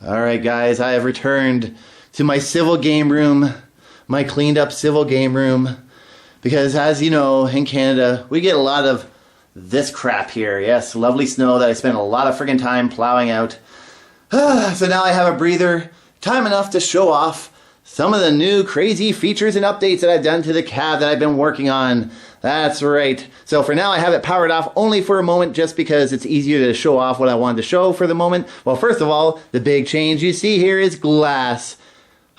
Alright guys, I have returned to my civil game room, my cleaned up civil game room, because as you know, in Canada, we get a lot of this crap here. Yes, lovely snow that I spent a lot of friggin' time plowing out. So now I have a breather, time enough to show off some of the new crazy features and updates that I've done to the cab that I've been working on. That's right. So for now I have it powered off only for a moment just because it's easier to show off what I wanted to show for the moment. Well, first of all, the big change you see here is glass.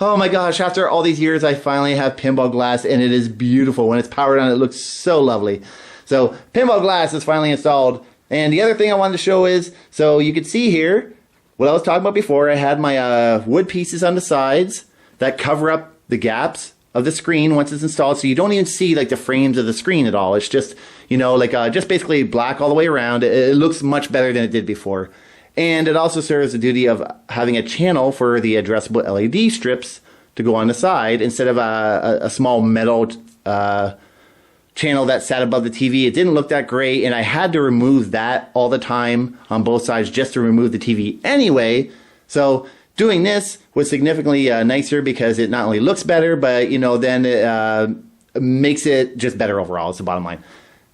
Oh my gosh, after all these years I finally have pinball glass and it is beautiful. When it's powered on it looks so lovely. So pinball glass is finally installed. And the other thing I wanted to show is, so you can see here, what I was talking about before, I had my wood pieces on the sides that cover up the gaps of the screen once it's installed, so you don't even see like the frames of the screen at all. It's just, you know, like just basically black all the way around. It looks much better than it did before. And it also serves the duty of having a channel for the addressable LED strips to go on the side instead of a small metal channel that sat above the TV. It didn't look that great, and I had to remove that all the time on both sides just to remove the TV anyway. So doing this was significantly nicer because it not only looks better, but you know, then it makes it just better overall. It's the bottom line.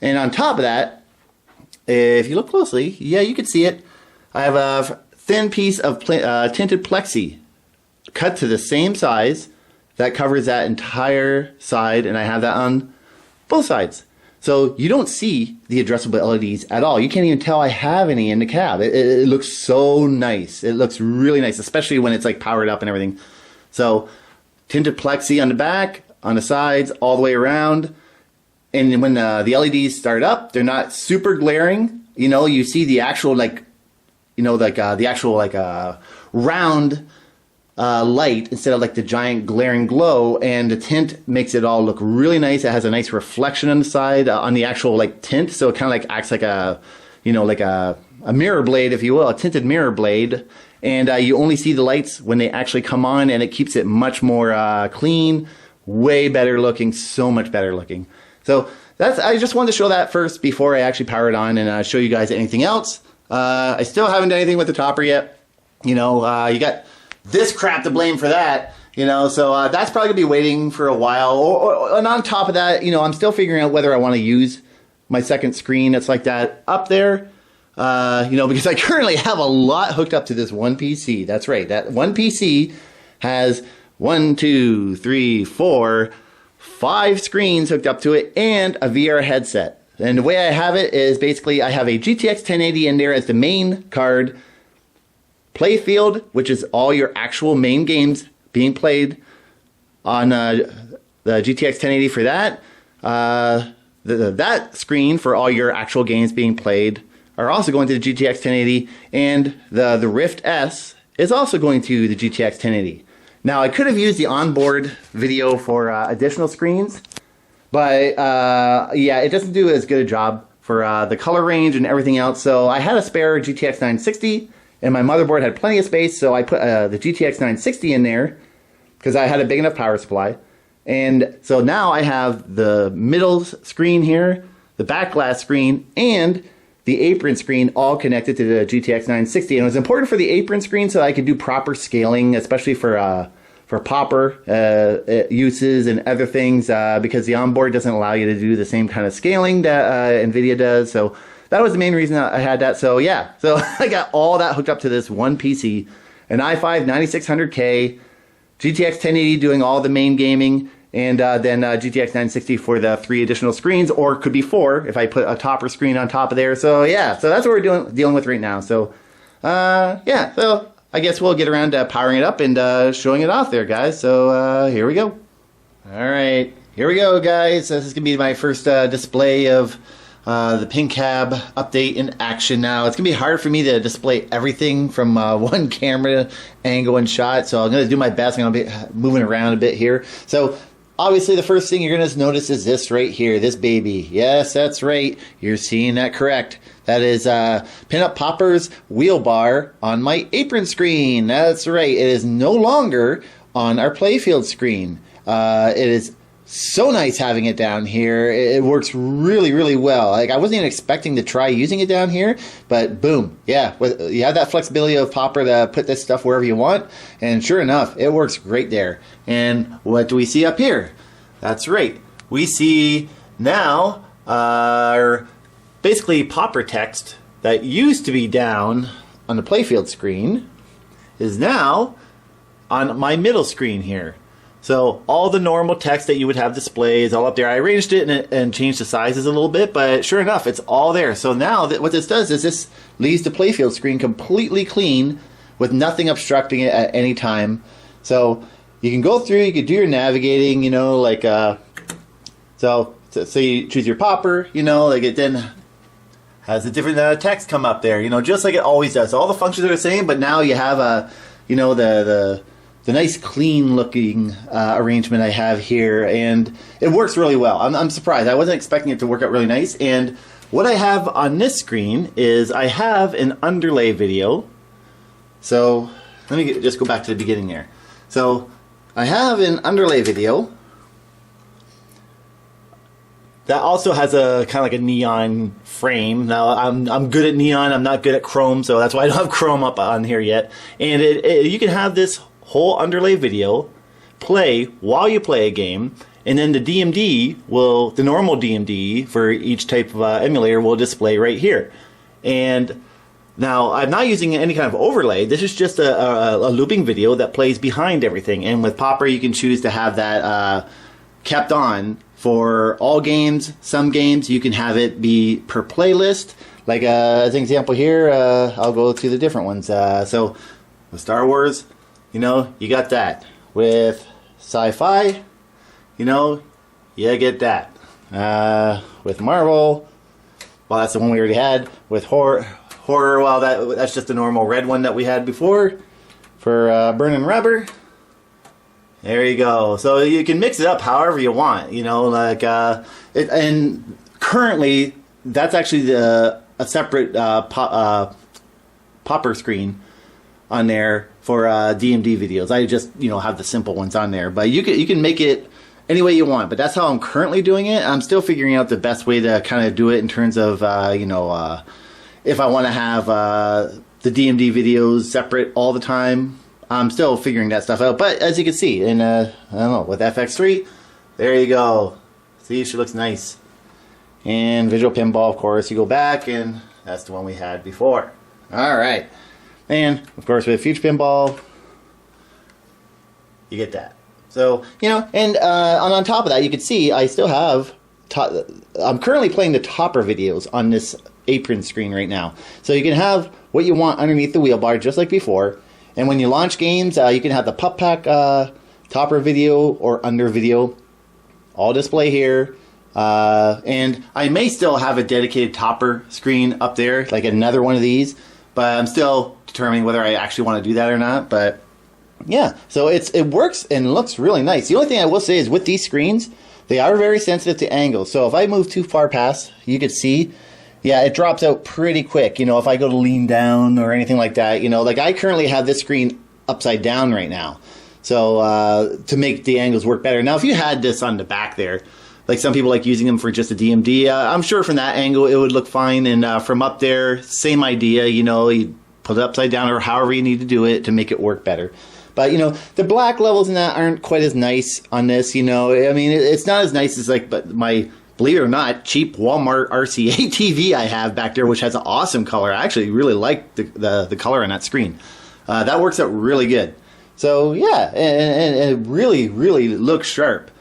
And on top of that, if you look closely, yeah, you can see it. I have a thin piece of tinted plexi cut to the same size that covers that entire side, and I have that on both sides. So you don't see the addressable LEDs at all. You can't even tell I have any in the cab. It looks so nice. It looks really nice, especially when it's like powered up and everything. So tinted plexi on the back, on the sides, all the way around. And when the LEDs start up, they're not super glaring. You know, you see the actual like, you know, like the actual like round light instead of like the giant glaring glow, and the tint makes it all look really nice. It has a nice reflection on the side on the actual like tint, so it kind of like acts like a, you know, like a mirror blade, if you will, a tinted mirror blade. And you only see the lights when they actually come on, and it keeps it much more clean, way better looking, so much better looking. So that's, I just wanted to show that first before I actually power it on and show you guys anything else. I still haven't done anything with the topper yet. You know, you got this crap to blame for that, you know, so that's probably gonna be waiting for a while. And on top of that, you know, I'm still figuring out whether I want to use my second screen that's like that up there, you know, because I currently have a lot hooked up to this one PC. That's right, that one PC has 1, 2, 3, 4, 5 screens hooked up to it and a VR headset. And the way I have it is basically I have a GTX 1080 in there as the main card, Playfield, which is all your actual main games being played on the GTX 1080 for that. That screen for all your actual games being played are also going to the GTX 1080, and the Rift S is also going to the GTX 1080. Now, I could have used the onboard video for additional screens, but yeah, it doesn't do as good a job for the color range and everything else. So I had a spare GTX 960, and my motherboard had plenty of space, so I put the GTX 960 in there because I had a big enough power supply. And so now I have the middle screen here, the back glass screen, and the Apron screen all connected to the GTX 960. And it was important for the Apron screen so I could do proper scaling, especially for popper uses and other things, because the onboard doesn't allow you to do the same kind of scaling that NVIDIA does. So that was the main reason I had that. So yeah, so I got all that hooked up to this one PC, an i5 9600K, GTX 1080 doing all the main gaming, and then GTX 960 for the 3 additional screens, or it could be 4 if I put a topper screen on top of there. So yeah, so that's what we're dealing with right now. So yeah, so I guess we'll get around to powering it up and showing it off there, guys. So here we go. All right, here we go, guys. This is gonna be my first display of the PinCab update in action now. It's going to be hard for me to display everything from one camera angle and shot, so I'm going to do my best. I'm going to be moving around a bit here. So obviously the first thing you're going to notice is this right here, this baby. Yes, that's right. You're seeing that correct. That is Pinup Popper's wheel bar on my Apron screen. That's right. It is no longer on our Playfield screen. It is so nice having it down here. It works really, really well. Like I wasn't even expecting to try using it down here, but boom, yeah, you have that flexibility of Popper to put this stuff wherever you want, and sure enough, it works great there. And what do we see up here? That's right, we see now our basically Popper text that used to be down on the playfield screen is now on my middle screen here. So all the normal text that you would have display is all up there. I arranged it and changed the sizes a little bit, but sure enough, it's all there. So now what this does is this leaves the playfield screen completely clean with nothing obstructing it at any time. So you can go through, you can do your navigating, you know, like, so you choose your Popper, you know, like it then has a different text come up there, you know, just like it always does. All the functions are the same, but now you have you know, the nice clean looking arrangement I have here, and it works really well. I'm surprised. I wasn't expecting it to work out really nice. And what I have on this screen is I have an underlay video. So let me just go back to the beginning there. So I have an underlay video that also has a kind of like a neon frame. Now I'm good at neon. I'm not good at chrome, so that's why I don't have chrome up on here yet. And you can have this whole underlay video play while you play a game, and then the DMD will, the normal DMD for each type of emulator will display right here. And now I'm not using any kind of overlay. This is just a looping video that plays behind everything. And with Popper, you can choose to have that kept on for all games. Some games you can have it be per playlist. Like as an example here, I'll go through the different ones. So with Star Wars, you know, you got that. With sci-fi, you know, you get that. With Marvel, well, that's the one we already had. With horror, well, that's just the normal red one that we had before. For Burning Rubber, there you go. So you can mix it up however you want, you know, like, and currently, that's actually a separate Popper screen on there for DMD videos. I just, you know, have the simple ones on there, but you can make it any way you want. But that's how I'm currently doing it. I'm still figuring out the best way to kind of do it in terms of you know, if I want to have the DMD videos separate all the time. I'm still figuring that stuff out. But as you can see, in I don't know, with FX3, there you go. See, she looks nice. And Visual Pinball, of course, you go back, and that's the one we had before. All right. And, of course, with Future Pinball, you get that. So, you know, and on top of that, you can see I still have, I'm currently playing the topper videos on this Apron screen right now. So you can have what you want underneath the wheel bar, just like before. And when you launch games, you can have the PuP-Pack topper video or under video all display here. And I may still have a dedicated topper screen up there, like another one of these. But I'm still determining whether I actually want to do that or not. But yeah, so it works and looks really nice. The only thing I will say is with these screens, they are very sensitive to angles. So if I move too far past, you could see, yeah, it drops out pretty quick. You know, if I go to lean down or anything like that, you know, like I currently have this screen upside down right now. So to make the angles work better. Now, if you had this on the back there, like some people like using them for just a DMD. I'm sure from that angle it would look fine, and from up there, same idea. You know, you put it upside down or however you need to do it to make it work better. But you know, the black levels in that aren't quite as nice on this. You know, I mean, it's not as nice as like my, believe it or not, cheap Walmart RCA TV I have back there, which has an awesome color. I actually really like the color on that screen. That works out really good. So yeah, and it really looks sharp.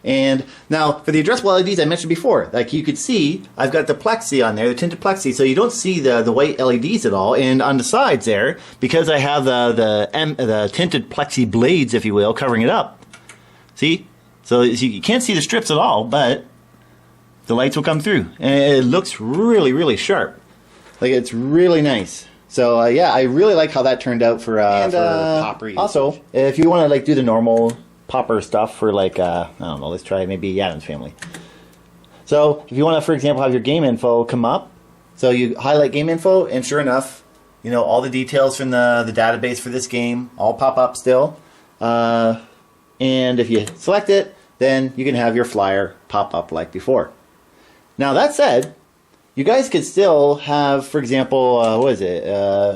And now, for the addressable LEDs I mentioned before, like you could see, I've got the plexi on there, the tinted plexi, so you don't see the white LEDs at all. And on the sides there, because I have the tinted plexi blades, if you will, covering it up. See? So you can't see the strips at all, but the lights will come through. And it looks really sharp. Like, it's really nice. So, yeah, I really like how that turned out for Popper usage. Also, if you want to, like, do the normal Popper stuff for, like, I don't know, let's try maybe Adam's Family. So if you want to, for example, have your game info come up, so you highlight game info, and sure enough, you know, all the details from the database for this game all pop up still. And if you select it, then you can have your flyer pop up like before. Now that said, you guys could still have, for example, what is it,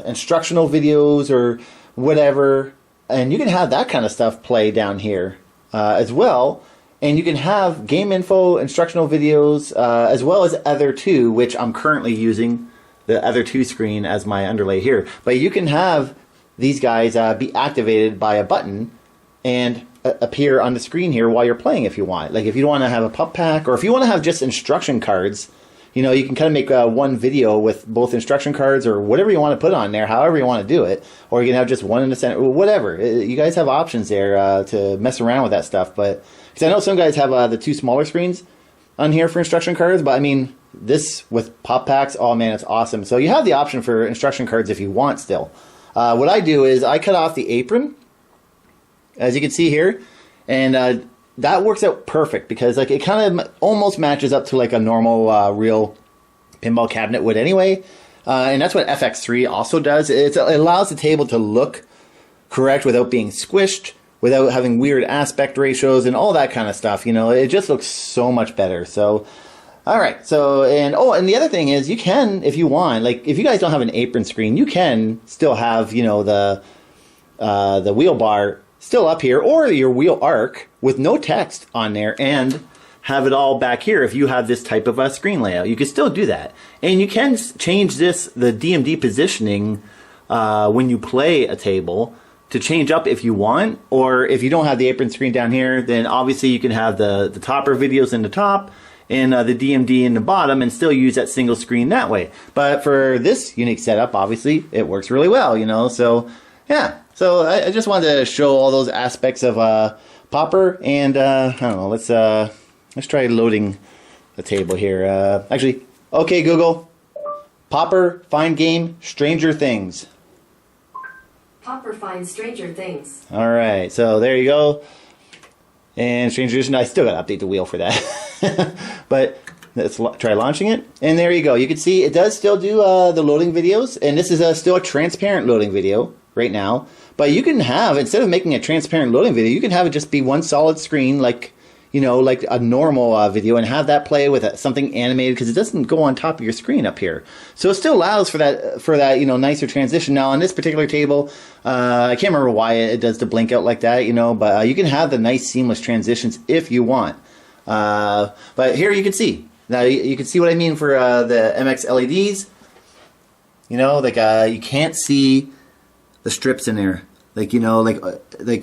instructional videos or whatever, and you can have that kind of stuff play down here as well. And you can have game info, instructional videos, as well as Other 2, which I'm currently using the Other 2 screen as my underlay here. But you can have these guys be activated by a button and appear on the screen here while you're playing if you want. Like if you want to have a PuP-Pack, or if you want to have just instruction cards, you know, you can kind of make one video with both instruction cards or whatever you want to put on there, however you want to do it. Or you can have just one in the center, whatever. You guys have options there to mess around with that stuff. But because I know some guys have the 2 smaller screens on here for instruction cards, but I mean, this with PuP-Packs, oh man, it's awesome. So you have the option for instruction cards if you want still. What I do is I cut off the apron, as you can see here, and that works out perfect because like it kind of almost matches up to like a normal real pinball cabinet would anyway. And that's what FX3 also does. It allows the table to look correct without being squished, without having weird aspect ratios and all that kind of stuff. You know, it just looks so much better. So, all right. So, and the other thing is you can, if you want, like if you guys don't have an apron screen, you can still have, you know, the wheel bar still up here, or your wheel arc with no text on there, and have it all back here if you have this type of a screen layout. You can still do that. And you can change the DMD positioning when you play a table to change up if you want, or if you don't have the apron screen down here, then obviously you can have the topper videos in the top and the DMD in the bottom and still use that single screen that way. But for this unique setup, obviously, it works really well, you know, so yeah. So I just wanted to show all those aspects of Popper, and I don't know, let's try loading the table here. Actually, okay Google, Popper, find game, Stranger Things. Popper finds Stranger Things. All right, so there you go. And Stranger Things, I still got to update the wheel for that. But let's try launching it. And there you go. You can see it does still do the loading videos. And this is still a transparent loading video right now. But you can have, instead of making a transparent loading video, you can have it just be one solid screen, like, you know, like a normal video, and have that play with something animated, because it doesn't go on top of your screen up here. So it still allows for that, you know, nicer transition. Now on this particular table, I can't remember why it does the blink out like that, you know, but you can have the nice seamless transitions if you want. But here you can see. Now you can see what I mean for the MX LEDs. You know, like you can't see the strips in there. Like, you know, like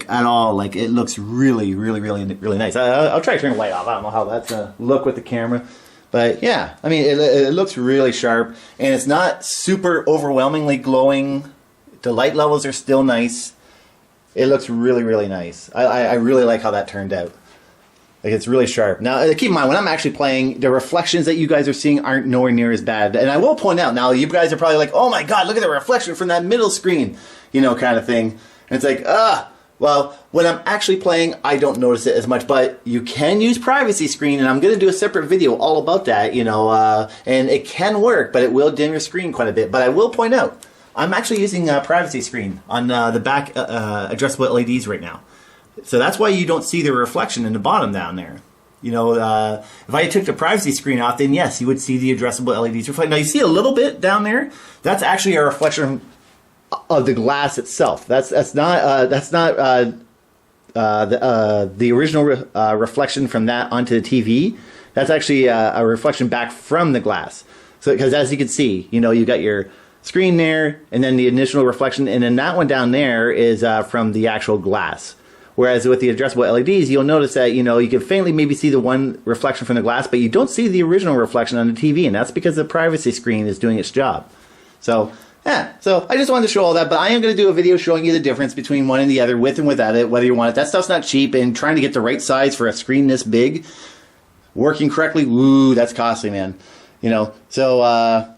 at all. Like, it looks really, really, really, really nice. I'll try to turn the light off. I don't know how that's going to look with the camera. But, yeah, I mean, it looks really sharp. And it's not super overwhelmingly glowing. The light levels are still nice. It looks really, really nice. I really like how that turned out. Like, it's really sharp. Now, keep in mind, when I'm actually playing, the reflections that you guys are seeing aren't nowhere near as bad. And I will point out, now, you guys are probably like, oh my god, look at the reflection from that middle screen, you know, kind of thing. And it's like, well, when I'm actually playing, I don't notice it as much. But you can use privacy screen, and I'm going to do a separate video all about that, you know. And it can work, but it will dim your screen quite a bit. But I will point out, I'm actually using privacy screen on the back addressable LEDs right now. So that's why you don't see the reflection in the bottom down there. You know, if I took the privacy screen off, then yes, you would see the addressable LEDs reflect. Now you see a little bit down there. That's actually a reflection of the glass itself. That's not the original reflection from that onto the TV. That's actually a reflection back from the glass. So because as you can see, you know, you got your screen there, and then the initial reflection, and then that one down there is from the actual glass. Whereas with the addressable LEDs, you'll notice that, you know, you can faintly maybe see the one reflection from the glass, but you don't see the original reflection on the TV, and that's because the privacy screen is doing its job. So, yeah, so I just wanted to show all that, but I am going to do a video showing you the difference between one and the other, with and without it, whether you want it. That stuff's not cheap, and trying to get the right size for a screen this big, working correctly, woo, that's costly, man. You know, so,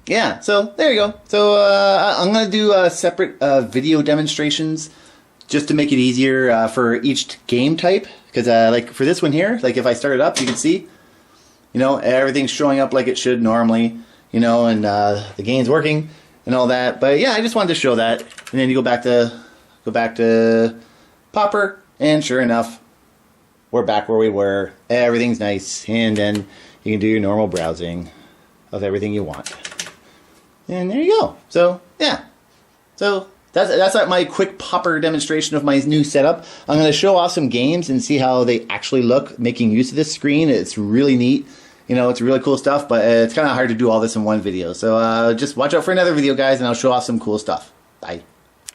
yeah, so there you go. So I'm going to do separate video demonstrations just to make it easier for each game type. Because like for this one here, like if I start it up, you can see, you know, everything's showing up like it should normally, you know, and the game's working and all that. But yeah, I just wanted to show that. And then you go back to Popper, and sure enough, we're back where we were. Everything's nice. And then you can do your normal browsing of everything you want. And there you go. So, yeah. So, that's like my quick popper demonstration of my new setup. I'm going to show off some games and see how they actually look making use of this screen. It's really neat. You know, it's really cool stuff, but it's kind of hard to do all this in one video. So, just watch out for another video, guys, and I'll show off some cool stuff. Bye.